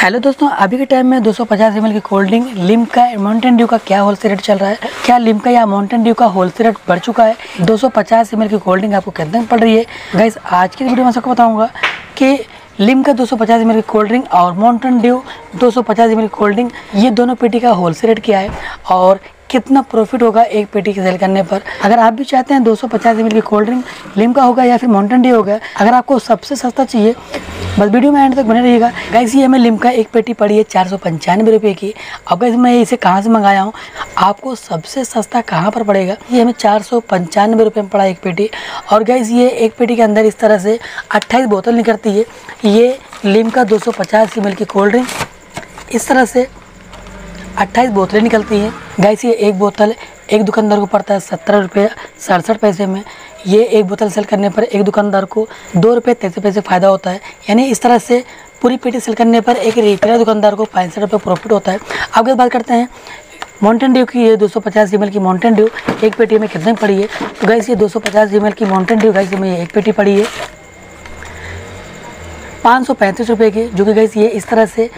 Hello दोस्तों, अभी के टाइम में 250 ml की cold drink Limca Mountain Dew का क्या होलसेल रेट चल रहा है, क्या लिम्का या माउंटेन ड्यू का होलसेल रेट बढ़ चुका है, 250 ml की कोल्ड ड्रिंक आपको कितने में पड़ रही है। गाइस आज की वीडियो में सबको बताऊंगा कि लिम्का 250 ml की कोल्ड ड्रिंक और माउंटेन ड्यू 250 ml की कोल्ड ड्रिंक ये दोनों पेटी का होलसेल रेट क्या है और कितना प्रॉफिट होगा एक पेटी की सेल करने पर। अगर आप भी चाहते हैं 250 ml की कोल्ड ड्रिंक लिम्का होगा या फिर माउंटेन ड्यू होगा, अगर आपको सबसे सस्ता चाहिए बस वीडियो में एंड तक बने रहिएगा। गाइस ये हमें लिम्का एक पेटी पड़ी है 495 रुपये की। अब गाइस मैं इसे कहाँ से मंगाया हूँ, आपको सबसे सस्ता कहाँ पर पड़ेगा, ये हमें 495 रुपये में पड़ा एक पेटी। और गाइस ये एक पेटी के अंदर इस तरह से 28 बोतल निकलती है। ये लिम्का 250 ml की कोल्ड ड्रिंक इस तरह से 28 बोतलें निकलती हैं। गाइस ये एक बोतल एक दुकानदार को पड़ता है 17 रुपये 67 पैसे में। ये एक बोतल सेल करने पर एक दुकानदार को 2 रुपये 33 पैसे फ़ायदा होता है, यानी इस तरह से पूरी पेटी सेल करने पर एक रिटेलर दुकानदार को 65 रुपये प्रॉफिट होता है। अब बात करते हैं माउंटेन ड्यू की। ये 250 ml की माउंटेन ड्यू एक पेटी में कितने पड़ी है। तो गाइस ये 250 ml की माउंटेन ड्यू गाइस में एक पेटी पड़ी है 535 रुपये की, जो कि गाइस ये इस तरह से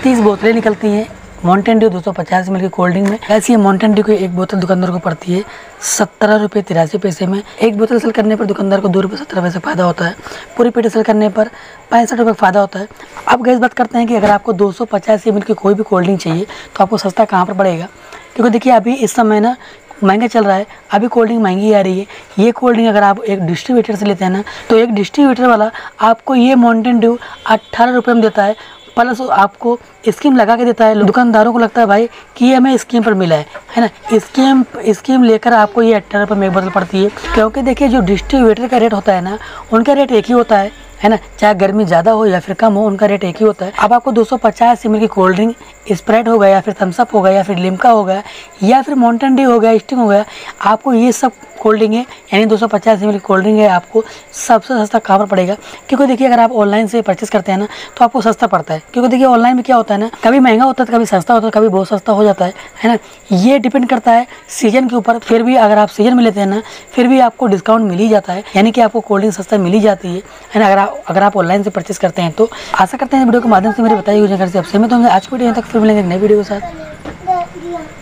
30 बोतलें निकलती हैं माउंटेन ड्यू 250 ml की कोल्ड ड्रिंक में। ऐसी ये माउंटेन ड्यू की एक बोतल दुकानदार को पड़ती है 17 रुपये 83 पैसे में। एक बोतल सेल करने पर दुकानदार को 2 रुपये 17 पैसे फ़ायदा होता है, पूरी पेटी सेल करने पर 65 रुपये फ़ायदा होता है। अब गाइस बात करते हैं कि अगर आपको 250 ml की कोई भी कोल्ड ड्रिंक चाहिए तो आपको सस्ता कहाँ पर पड़ेगा, क्योंकि देखिए अभी इस समय ना महंगा चल रहा है, अभी कोल्ड ड्रिंक महंगी आ रही है। ये कोल्ड ड्रिंक अगर आप एक डिस्ट्रीब्यूटर से लेते हैं ना, तो एक डिस्ट्रीब्यूटर वाला आपको ये माउंटेन ड्यू 18 रुपये में देता है, प्लस आपको स्कीम लगा के देता है। दुकानदारों को लगता है भाई कि ये हमें स्कीम पर मिला है ना, स्कीम लेकर आपको ये 18 रुपये में एक बोतल पड़ती है। क्योंकि देखिए जो डिस्ट्रीब्यूटर का रेट होता है ना, उनका रेट एक ही होता है ना, चाहे गर्मी ज़्यादा हो या फिर कम हो, उनका रेट एक ही होता है। अब आपको 250 ml की कोल्ड ड्रिंक स्प्राइट हो गया या फिर थम्स अप हो गया या फिर लिम्का हो गया या फिर माउंटेन ड्यू हो गया, स्टिंग हो गया, आपको ये सब कोल्ड ड्रिंक है यानी 250 ml की कोल्ड ड्रिंक है आपको सबसे सस्ता कहाँ पर पड़ेगा। क्योंकि देखिए अगर आप ऑनलाइन से परचेस करते हैं ना तो आपको सस्ता पड़ता है, क्योंकि देखिए ऑनलाइन में क्या होता है ना, कभी महंगा होता है, कभी सस्ता होता है, कभी बहुत सस्ता हो जाता है ना। ये डिपेंड करता है सीजन के ऊपर। फिर भी अगर आप सीजन में लेते हैं ना, फिर भी आपको डिस्काउंट मिल ही जाता है, यानी कि आपको कोल्ड ड्रिंक सस्ता मिल ही जाती है ना, अगर आप ऑनलाइन से परचेस करते हैं तो। आशा करते हैं वीडियो के माध्यम से मेरे बताई हुई जानकारी से आप सहमत होंगे। आज की वीडियो तक फिर मिलेंगे नई वीडियो के साथ।